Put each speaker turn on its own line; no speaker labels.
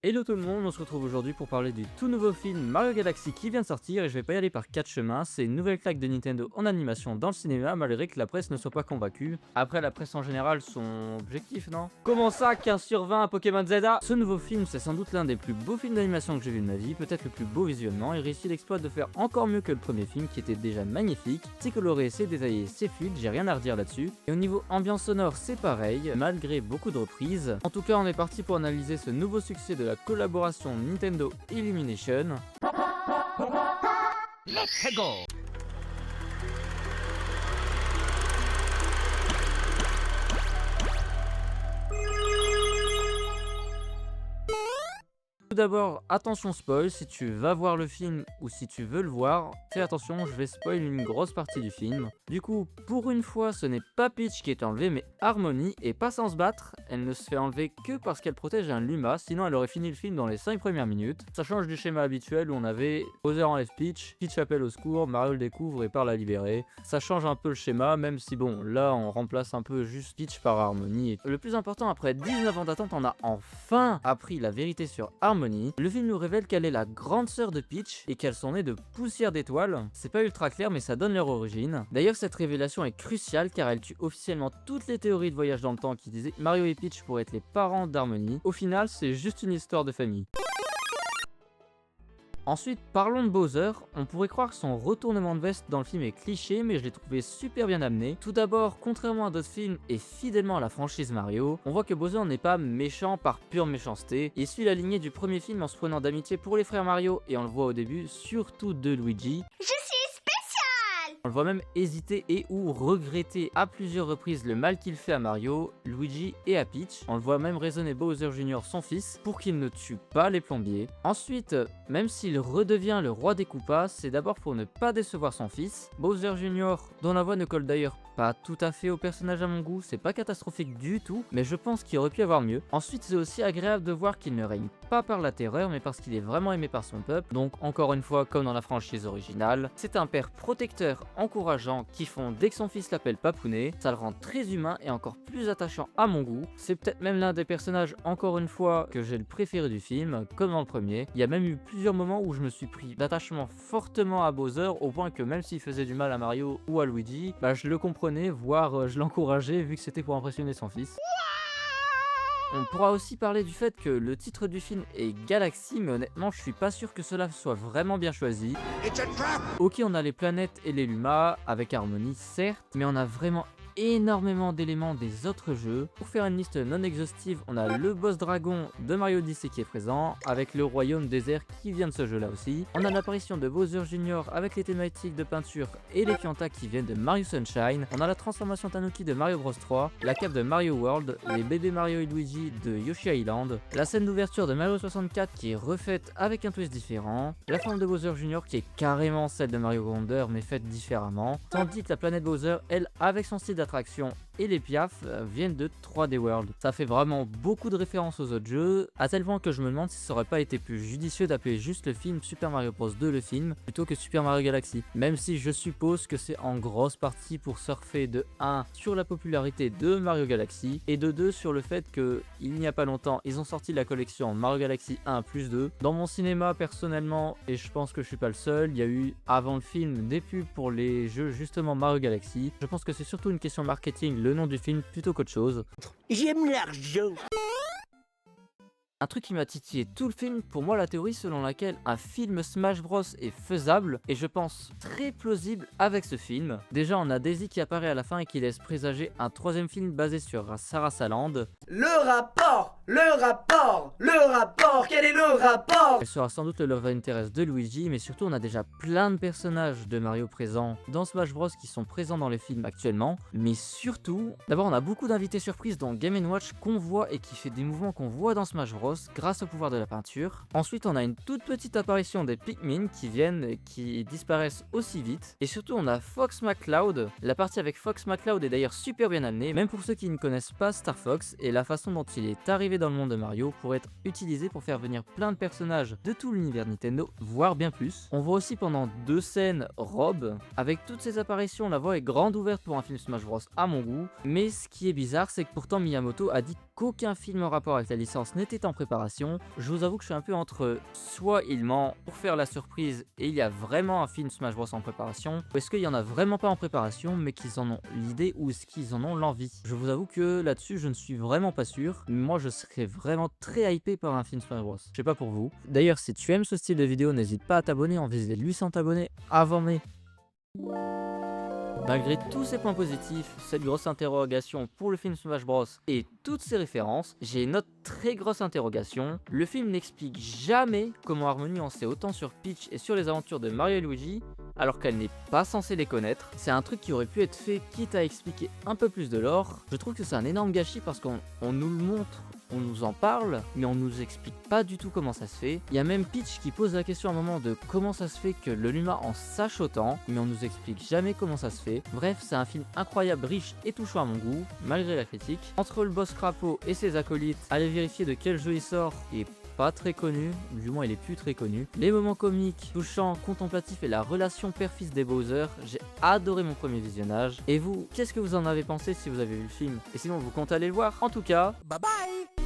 Hello tout le monde, on se retrouve aujourd'hui pour parler du tout nouveau film Mario Galaxy qui vient de sortir et je vais pas y aller par 4 chemins, c'est une nouvelle claque de Nintendo en animation dans le cinéma malgré que la presse ne soit pas convaincue. Après la presse en général, son objectif non? Comment ça 15 sur 20 à Pokémon Zelda? Ce nouveau film c'est sans doute l'un des plus beaux films d'animation que j'ai vu de ma vie, peut-être le plus beau visuellement et réussit l'exploit de faire encore mieux que le premier film qui était déjà magnifique. C'est coloré, c'est détaillé, c'est fluide, j'ai rien à redire là-dessus. Et au niveau ambiance sonore c'est pareil, malgré beaucoup de reprises. En tout cas on est parti pour analyser ce nouveau succès de la collaboration Nintendo Illumination. Let's go! Tout d'abord, attention spoil, si tu vas voir le film ou si tu veux le voir, fais attention, je vais spoil une grosse partie du film. Du coup, pour une fois, ce n'est pas Peach qui est enlevée, mais Harmony, et pas sans se battre, elle ne se fait enlever que parce qu'elle protège un Luma, sinon elle aurait fini le film dans les 5 premières minutes. Ça change du schéma habituel où on avait Bowser enlève Peach, Peach appelle au secours, Mario le découvre et part la libérer. Ça change un peu le schéma, même si bon, là on remplace un peu juste Peach par Harmony. Et le plus important, après 19 ans d'attente, on a enfin appris la vérité sur Harmony. Le film nous révèle qu'elle est la grande sœur de Peach et qu'elles sont nées de poussière d'étoiles. C'est pas ultra clair mais ça donne leur origine. D'ailleurs cette révélation est cruciale car elle tue officiellement toutes les théories de voyage dans le temps qui disaient Mario et Peach pourraient être les parents d'Harmony. Au final c'est juste une histoire de famille. Ensuite, parlons de Bowser. On pourrait croire que son retournement de veste dans le film est cliché, mais je l'ai trouvé super bien amené. Tout d'abord, contrairement à d'autres films et fidèlement à la franchise Mario, on voit que Bowser n'est pas méchant par pure méchanceté. Il suit la lignée du premier film en se prenant d'amitié pour les frères Mario, et on le voit au début, surtout de Luigi. On le voit même hésiter et ou regretter à plusieurs reprises le mal qu'il fait à Mario, Luigi et à Peach. On le voit même raisonner Bowser Jr., son fils, pour qu'il ne tue pas les plombiers. Ensuite, même s'il redevient le roi des Koopas, c'est d'abord pour ne pas décevoir son fils. Bowser Jr., dont la voix ne colle d'ailleurs pas tout à fait au personnage à mon goût, c'est pas catastrophique du tout, mais je pense qu'il aurait pu avoir mieux. Ensuite, c'est aussi agréable de voir qu'il ne règne pas par la terreur, mais parce qu'il est vraiment aimé par son peuple. Donc, encore une fois, comme dans la franchise originale, c'est un père protecteur, encourageant, qui font dès que son fils l'appelle Papounet. Ça le rend très humain et encore plus attachant à mon goût. C'est peut-être même l'un des personnages, encore une fois, que j'ai le préféré du film, comme dans le premier. Il y a même eu plusieurs moments où je me suis pris d'attachement fortement à Bowser, au point que même s'il faisait du mal à Mario ou à Luigi, je le comprenais, voire je l'encourageais vu que c'était pour impressionner son fils. On pourra aussi parler du fait que le titre du film est Galaxy, mais honnêtement je suis pas sûr que cela soit vraiment bien choisi. Ok, on a les planètes et les Luma, avec Harmony certes, mais on a vraiment énormément d'éléments des autres jeux. Pour faire une liste non exhaustive, on a le boss dragon de Mario Odyssey qui est présent, avec le royaume désert qui vient de ce jeu là aussi. On a l'apparition de Bowser Jr. avec les thématiques de peinture et les Pianta qui viennent de Mario Sunshine. On a la transformation Tanuki de Mario Bros 3, la cave de Mario World, les bébés Mario et Luigi de Yoshi Island, la scène d'ouverture de Mario 64 qui est refaite avec un twist différent, la forme de Bowser Jr. qui est carrément celle de Mario Wonder mais faite différemment, tandis que la planète Bowser, elle, avec son style d'attraction et les piafs viennent de 3D World. Ça fait vraiment beaucoup de références aux autres jeux, à tel point que je me demande si ça aurait pas été plus judicieux d'appeler juste le film Super Mario Bros 2 le film, plutôt que Super Mario Galaxy. Même si je suppose que c'est en grosse partie pour surfer de 1 sur la popularité de Mario Galaxy, et de 2 sur le fait que il n'y a pas longtemps, ils ont sorti la collection Mario Galaxy 1 plus 2. Dans mon cinéma personnellement, et je pense que je suis pas le seul, il y a eu avant le film des pubs pour les jeux justement Mario Galaxy. Je pense que c'est surtout une question marketing le nom du film plutôt qu'autre chose.
J'aime l'argent.
Un truc qui m'a titillé tout le film, pour moi la théorie selon laquelle un film Smash Bros est faisable, et je pense très plausible avec ce film. Déjà on a Daisy qui apparaît à la fin et qui laisse présager un troisième film basé sur Sarah Saland.
Le rapport, quel est le rapport?
Elle sera sans doute le love interest de Luigi, mais surtout on a déjà plein de personnages de Mario présents dans Smash Bros qui sont présents dans les films actuellement. Mais surtout, d'abord on a beaucoup d'invités surprises dont Game & Watch qu'on voit et qui fait des mouvements qu'on voit dans Smash Bros grâce au pouvoir de la peinture. Ensuite on a une toute petite apparition des Pikmin qui viennent et qui disparaissent aussi vite. Et surtout on a Fox McCloud. La partie avec Fox McCloud est d'ailleurs super bien amenée, même pour ceux qui ne connaissent pas Star Fox, et la façon dont il est arrivé dans le monde de Mario pour être utilisé pour faire venir plein de personnages de tout l'univers Nintendo, voire bien plus. On voit aussi pendant 2 scènes Rob. Avec toutes ces apparitions, la voie est grande ouverte pour un film Smash Bros à mon goût, mais ce qui est bizarre c'est que pourtant Miyamoto a dit qu'aucun film en rapport avec la licence n'était en préparation, je vous avoue que je suis un peu entre soit il ment pour faire la surprise et il y a vraiment un film Smash Bros en préparation, ou est-ce qu'il y en a vraiment pas en préparation mais qu'ils en ont l'idée ou est-ce qu'ils en ont l'envie. Je vous avoue que là-dessus je ne suis vraiment pas sûr, mais moi je serais vraiment très hypé par un film Smash Bros. Je sais pas pour vous. D'ailleurs si tu aimes ce style de vidéo, n'hésite pas à t'abonner, on vise les 800 abonnés avant mai. Malgré tous ces points positifs, cette grosse interrogation pour le film Smash Bros et toutes ses références, j'ai une autre très grosse interrogation. Le film n'explique jamais comment Harmony en sait autant sur Peach et sur les aventures de Mario et Luigi, alors qu'elle n'est pas censée les connaître. C'est un truc qui aurait pu être fait quitte à expliquer un peu plus de lore. Je trouve que c'est un énorme gâchis parce qu'on nous le montre, on nous en parle, mais on nous explique pas du tout comment ça se fait. Il y a même Peach qui pose la question à un moment de comment ça se fait que le Luma en sache autant, mais on nous explique jamais comment ça se fait. Bref, c'est un film incroyable, riche et touchant à mon goût, malgré la critique. Entre le boss Crapaud et ses acolytes, allez vérifier de quel jeu il sort, et pas très connu, du moins il est plus très connu. Les moments comiques, touchants, contemplatifs et la relation père-fils des Bowser, j'ai adoré mon premier visionnage. Et vous, qu'est-ce que vous en avez pensé si vous avez vu le film? Et sinon vous comptez aller le voir? En tout cas, bye bye.